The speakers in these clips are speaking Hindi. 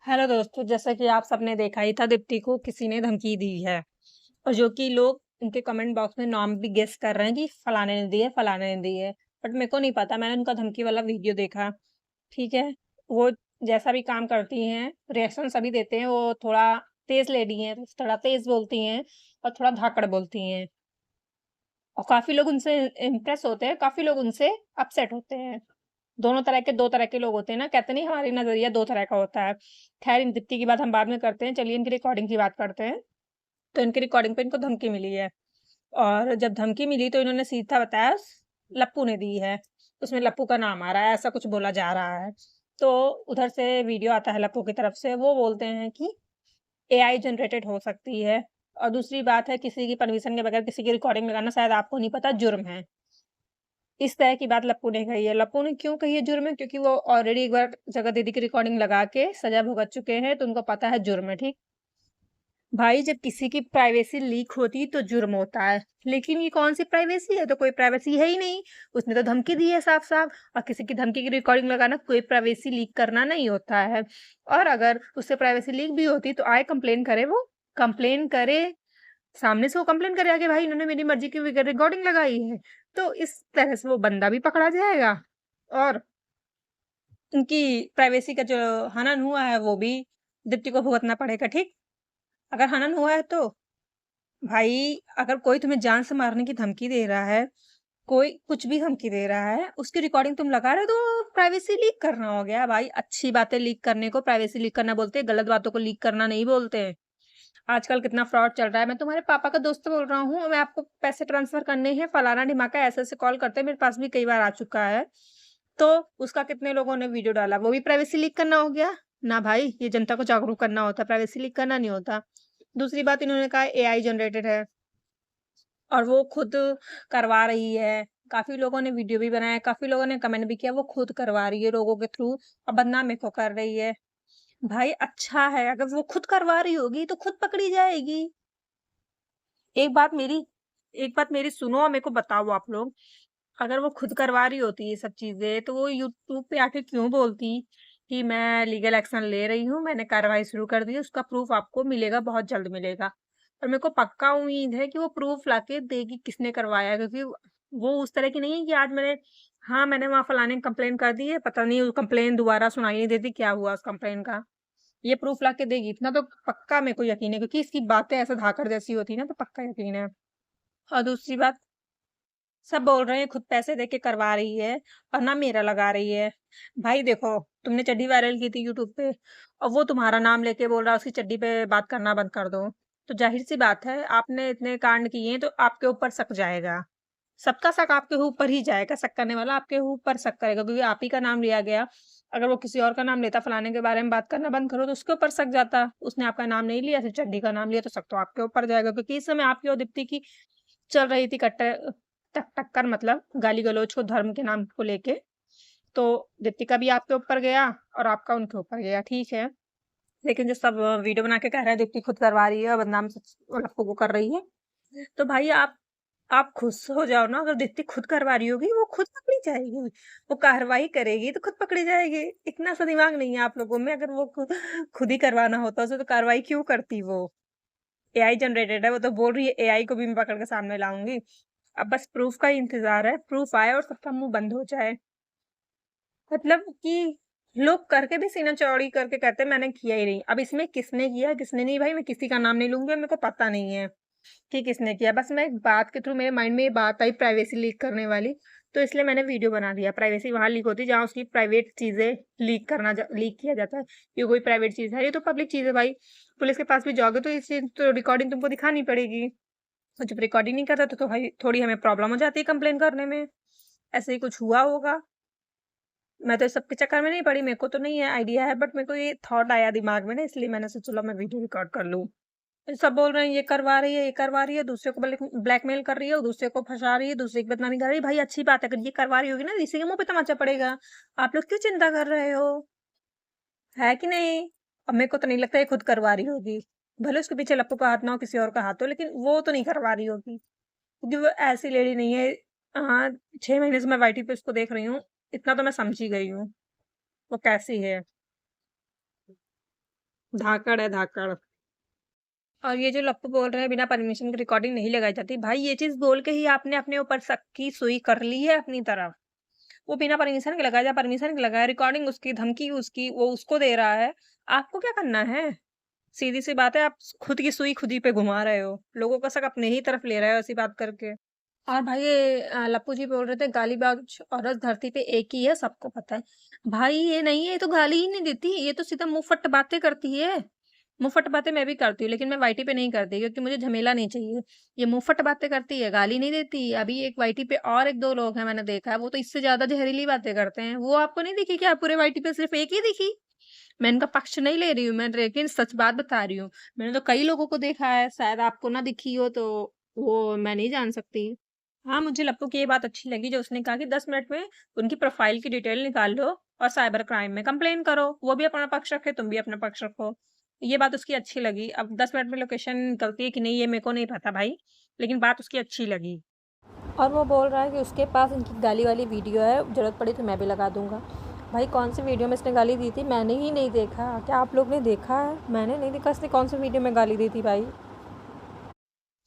हेलो दोस्तों, जैसा कि आप सबने देखा ही था दीप्ति को किसी ने धमकी दी है और जो कि लोग उनके कमेंट बॉक्स में नाम भी गेस कर रहे हैं कि फलाने ने दी है, फलाने ने दी है। बट मेरे को नहीं पता, मैंने उनका धमकी वाला वीडियो देखा, ठीक है? वो जैसा भी काम करती हैं, रिएक्शन सभी देते हैं, वो थोड़ा तेज़ लेडी हैं, थोड़ा तेज़ बोलती हैं और थोड़ा धाकड़ बोलती हैं और काफ़ी लोग उनसे इम्प्रेस होते हैं, काफ़ी लोग उनसे अपसेट होते हैं। दोनों तरह के 2 तरह के लोग होते हैं ना, कहते नहीं हमारी नज़रिया 2 तरह का होता है। ख़ैर इन दीप्ति की बात हम बाद में करते हैं, चलिए इनकी रिकॉर्डिंग की बात करते हैं। तो इनकी रिकॉर्डिंग पे इनको धमकी मिली है और जब धमकी मिली तो इन्होंने सीधा बताया लप्पू ने दी है। उसमें लप्पू का नाम आ रहा है, ऐसा कुछ बोला जा रहा है। तो उधर से वीडियो आता है लप्पू की तरफ से, वो बोलते हैं कि एआई जनरेटेड हो सकती है और दूसरी बात है किसी की परमिशन के बगैर किसी की रिकॉर्डिंग लगाना शायद आपको नहीं पता जुर्म है। इस तरह की बात लप्पू ने कही है। लप्पू ने क्यों कही है जुर्म है? क्योंकि वो ऑलरेडी एक बार जगह दीदी की रिकॉर्डिंग लगा के सज़ा भुगत चुके हैं, तो उनको पता है जुर्म है, ठीक? भाई जब किसी की प्राइवेसी लीक होती तो जुर्म होता है, लेकिन ये कौन-सी प्राइवेसी है? तो कोई प्राइवेसी है ही नहीं। उसने तो धमकी दी है साफ-साफ और किसी की धमकी की रिकॉर्डिंग लगाना कोई प्राइवेसी लीक करना नहीं होता है। और अगर उससे प्राइवेसी लीक भी होती तो आए कंप्लेन करे वो, कंप्लेन करे सामने से वो कंप्लेन करे आके भाई इन्होंने मेरी मर्जी की बगैर रिकॉर्डिंग लगाई है, तो इस तरह से वो बंदा भी पकड़ा जाएगा और उनकी प्राइवेसी का जो हनन हुआ है वो भी दीप्ति को भुगतना पड़ेगा, ठीक? अगर हनन हुआ है तो भाई अगर कोई तुम्हें जान से मारने की धमकी दे रहा है, कोई कुछ भी धमकी दे रहा है, उसकी रिकॉर्डिंग तुम लगा रहे हो तो प्राइवेसी लीक करना हो गया भाई। अच्छी बातें लीक करने को प्राइवेसी लीक करना बोलते हैं, गलत बातों को लीक करना नहीं बोलते हैं। आजकल कितना फ्रॉड चल रहा है। मैं तुम्हारे पापा का दोस्त बोल रहा हूँ, मैं आपको पैसे ट्रांसफर करने हैं, फलाना ढिमाका ऐसे-ऐसे कॉल करते हैं, मेरे पास भी कई बार आ चुका है। तो उसका कितने लोगों ने वीडियो डाला, वो भी प्राइवेसी लीक करना हो गया? ना भाई, ये जनता को जागरूक करना होता है, प्राइवेसी लीक करना नहीं होता। दूसरी बात इन्होंने कहा एआई जनरेटेड है और वो खुद करवा रही है। काफ़ी लोगों ने वीडियो भी बनाया, काफ़ी लोगों ने कमेंट भी किया, वो खुद करवा रही है लोगों के थ्रू और बदनाम मेरे को कर रही है। भाई अच्छा है, अगर वो खुद करवा रही होगी तो खुद पकड़ी जाएगी। एक बात मेरी एक बात मेरी सुनो और मेरे को बताओ आप लोग, अगर वो खुद करवा रही होती ये सब चीज़ें, तो वो यूट्यूब पे आके क्यों बोलती कि मैं लीगल एक्शन ले रही हूँ, मैंने कार्रवाई शुरू कर दी है, उसका प्रूफ आपको मिलेगा, बहुत जल्द मिलेगा। और मेरे को पक्का उम्मीद है कि वो प्रूफ लाके देगी किसने करवाया है, क्योंकि वो उस तरह की नहीं है कि आज मैंने वहाँ फलाने की कंप्लेन कर दी है, पता नहीं वो कंप्लेन दोबारा सुनाई नहीं देती, क्या हुआ उस कंप्लेन का। ये प्रूफ लाके देगी, इतना तो पक्का मेरे को यकीन है, क्योंकि इसकी बातें ऐसे धाकड़ जैसी होती है ना, तो पक्का यकीन है। और दूसरी बात, सब बोल रहे हैं खुद पैसे दे के करवा रही है और ना मेरा लगा रही है। भाई देखो, तुमने चड्डी वायरल की थी यूट्यूब पे और वो तुम्हारा नाम लेके बोल रहा है उसकी चड्डी पे बात करना बंद कर दो। तो ज़ाहिर-सी बात है आपने इतने कांड किए हैं तो आपके ऊपर शक जाएगा। सबका शक आपके ऊपर ही जाएगा, शक करने वाला आपके ऊपर शक करेगा, क्योंकि आप ही का नाम लिया गया। अगर वो किसी और का नाम लेता, फलाने के बारे में बात करना बंद करो, तो उसके ऊपर शक जाता। उसने आपका नाम नहीं लिया, सिर्फ चड्डी का नाम लिया, तो शक तो आपके ऊपर जाएगा, क्योंकि इस समय आपकी और दीप्ति की चल रही थी टक्कर, मतलब गाली-गलौज को धर्म के नाम को लेके। तो दीप्ति का भी आपके ऊपर गया और आपका उनके ऊपर गया, ठीक है। लेकिन जो सब वीडियो बना के कह रहे हैं दीप्ति खुद करवा रही है और बदनाम लप्पू को कर रही है, तो भाई आप खुश हो जाओ ना। अगर दीप्ति खुद करवा रही होगी, वो खुद पकड़ी जाएगी। वो कार्रवाई करेगी तो खुद पकड़ी जाएगी। इतना सा दिमाग नहीं है आप लोगों में। अगर वो खुद ही करवाना होता उसे तो कार्रवाई क्यों करती वो? एआई जनरेटेड है, वो तो बोल रही है एआई को भी मैं पकड़ के सामने लाऊंगी। अब बस प्रूफ का ही इंतजार है, प्रूफ आए और सबका मुंह बंद हो जाए। मतलब कि लोग करके भी सीना चौड़ी करके कहते हैं मैंने किया ही नहीं। अब इसमें किसने किया किसने नहीं, भाई मैं किसी का नाम नहीं लूंगी, मेरे को पता नहीं है कि किसने किया। बस मैं एक बात के थ्रू मेरे माइंड में ये बात आई प्राइवेसी लीक करने वाली, तो इसलिए मैंने वीडियो बना दिया। प्राइवेसी वहां लीक होती है जहाँ उसकी प्राइवेट चीजें लीक किया जाता है। ये कोई प्राइवेट चीज है, ये तो पब्लिक चीज है भाई। पुलिस के पास भी जाओगे तो इस चीज तो रिकॉर्डिंग तुमको दिखानी पड़ेगी। और जब रिकॉर्डिंग नहीं करता तो भाई थोड़ी हमें प्रॉब्लम हो जाती है कंप्लेन करने में। ऐसे ही कुछ हुआ होगा। मैं तो इस सब के चक्कर में नहीं पड़ी, मेरे को तो नहीं है आइडिया है, बट मेरे को ये थॉट आया दिमाग में ना, इसलिए मैंने सोचा चलो मैं वीडियो रिकॉर्ड कर लूं। सब बोल रहे हैं ये करवा रही है, ये करवा रही है, दूसरे को ब्लैकमेल कर रही है, दूसरे को फंसा रही है, दूसरे की बदनामी कर रही है। भाई अच्छी बात है, अगर ये करवा रही होगी ना, इसी के मुंह पे तमाचा पड़ेगा। आप लोग क्यों चिंता कर रहे हो? है कि नहीं? अब मेरे को तो नहीं लगता ये खुद करवा रही होगी। भले उसके पीछे लप्पू का हाथ ना हो, किसी और का हाथ हो, लेकिन वो तो नहीं करवा रही होगी, क्योंकि वो ऐसी लेडी नहीं है। हाँ, 6 महीने से मैं वाईटी पे उसको देख रही हूँ, इतना तो मैं समझ ही गई हूँ वो कैसी है। धाकड़ है, धाकड़। और ये जो लप्पू बोल रहे हैं बिना परमिशन के रिकॉर्डिंग नहीं लगाई जाती, भाई ये चीज़ बोल के ही आपने अपने ऊपर शक की सुई कर ली है अपनी तरफ। वो बिना परमिशन के लगाया, या परमिशन के लगाया, रिकॉर्डिंग उसकी, धमकी उसकी, वो उसको दे रहा है। आपको क्या करना है? सीधी-सी बात है, आप खुद की सुई खुद ही पे घुमा रहे हो। लोगों का शक अपने ही तरफ ले रहे हो ऐसी बात करके। और भाई ये लप्पू जी बोल रहे थे गाली-गलौज औरत धरती पे एक ही है, सबको पता है। भाई ये नहीं है, ये तो गाली ही नहीं देती, ये तो सीधा मुँहफट बातें करती है। मुँहफट बातें मैं भी करती हूँ, लेकिन मैं वाईटी पे नहीं करती क्योंकि मुझे झमेला नहीं चाहिए। ये मुँहफट बातें करती है, गाली नहीं देती। अभी एक वाईटी पे और 1-2 लोग हैं मैंने देखा है, वो तो इससे ज़्यादा ज़हरीली बातें करते हैं। वो आपको नहीं दिखी क्या? पूरे वाईटी पे सिर्फ़ एक ही दिखी? मैं इनका पक्ष नहीं ले रही हूँ, मैं लेकिन सच बात बता रही हूँ। मैंने तो कई लोगों को देखा है, शायद आपको ना दिखी हो तो वो मैं नहीं जान सकती। हाँ, मुझे लप्पू की ये बात अच्छी लगी जो उसने कहा कि 10 मिनट में उनकी प्रोफ़ाइल की डिटेल निकाल लो और साइबर क्राइम में कंप्लेन करो। वो भी अपना पक्ष रखे, तुम भी अपना पक्ष रखो। ये बात उसकी अच्छी लगी। अब 10 मिनट में लोकेशन निकलती है कि नहीं ये मेरे को नहीं पता भाई, लेकिन बात उसकी अच्छी लगी। और वो बोल रहा है कि उसके पास इनकी गाली वाली वीडियो है, ज़रूरत पड़ी तो मैं भी लगा दूँगा। भाई कौन-सी वीडियो में इसने गाली दी थी? मैंने ही नहीं देखा। क्या आप लोग ने देखा है? मैंने नहीं देखा इसने कौन-सी वीडियो में गाली दी थी भाई।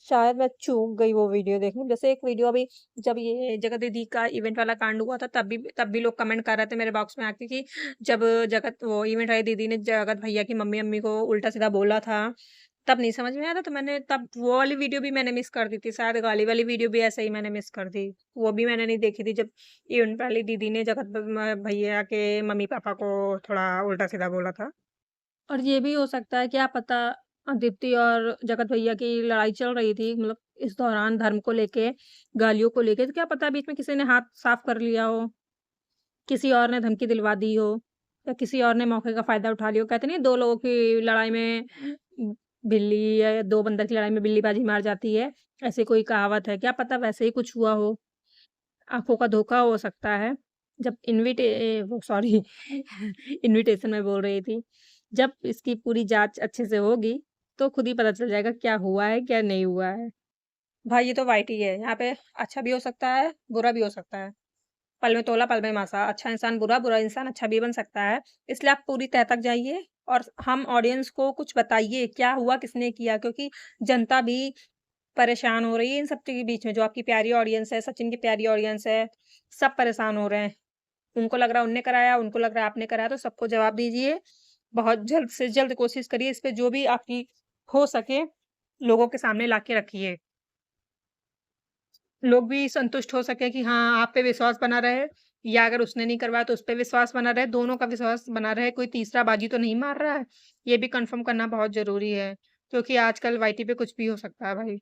शायद मैं चूक गई वो वीडियो देखने। जैसे एक वीडियो अभी जब ये जगत दीदी का इवेंट वाला कांड हुआ था तब भी लोग कमेंट कर रहे थे मेरे बॉक्स में आके कि जब जगत वो इवेंट वाली दीदी ने जगत भैया की मम्मी-अम्मी को उल्टा-सीधा बोला था, तब नहीं समझ में आया था तो मैंने तब वो वाली वीडियो भी मैंने मिस कर दी थी। शायद गाली वाली वीडियो भी ऐसे ही मैंने मिस कर दी। वो भी मैंने नहीं देखी थी जब इवेंट वाली दीदी ने जगत भैया के मम्मी-पापा को थोड़ा उल्टा-सीधा बोला था। और ये भी हो सकता है क्या पता दीप्ति और जगत भैया की लड़ाई चल रही थी मतलब इस दौरान धर्म को लेके, गालियों को लेके, तो क्या पता बीच में किसी ने हाथ साफ कर लिया हो, किसी और ने धमकी दिलवा दी हो या किसी और ने मौके का फ़ायदा उठा लिया हो। कहते नहीं 2 लोगों की लड़ाई में बिल्ली या 2 बंदर की लड़ाई में बिल्ली बाजी मार जाती है, ऐसी कोई कहावत है, क्या पता वैसे ही कुछ हुआ हो। आँखों का धोखा हो सकता है। जब वो सॉरी इन्विटेशन मैं बोल रही थी। जब इसकी पूरी जाँच अच्छे से होगी, तो खुद ही पता चल जाएगा क्या हुआ है, क्या नहीं हुआ है। भाई ये तो वाइट ही है, यहाँ पे अच्छा भी हो सकता है, बुरा भी हो सकता है। पल में तोला पल में मासा, अच्छा इंसान बुरा, बुरा इंसान अच्छा भी बन सकता है। इसलिए आप पूरी तह तक जाइए और हम ऑडियंस को कुछ बताइए, क्या हुआ, किसने किया? क्योंकि जनता भी परेशान हो रही है इन सब के बीच में, जो आपकी प्यारी ऑडियंस है, सचिन की प्यारी ऑडियंस है, सब परेशान हो रहे हैं। उनको लग रहा है उनने कराया, उनको लग रहा है आपने कराया, तो सबको जवाब दीजिए। बहुत जल्द से जल्द कोशिश करिए इस पे जो भी आपकी हो सके, लोगों के सामने ला के रखिए। लोग भी संतुष्ट हो सके कि हाँ, आप पे विश्वास बना रहे या अगर उसने नहीं करवाया तो उस पे विश्वास बना रहे, दोनों का विश्वास बना रहे, कोई तीसरा बाजी तो नहीं मार रहा है। ये भी कन्फर्म करना बहुत ज़रूरी है, क्योंकि आजकल वाईटी पे कुछ भी हो सकता है भाई।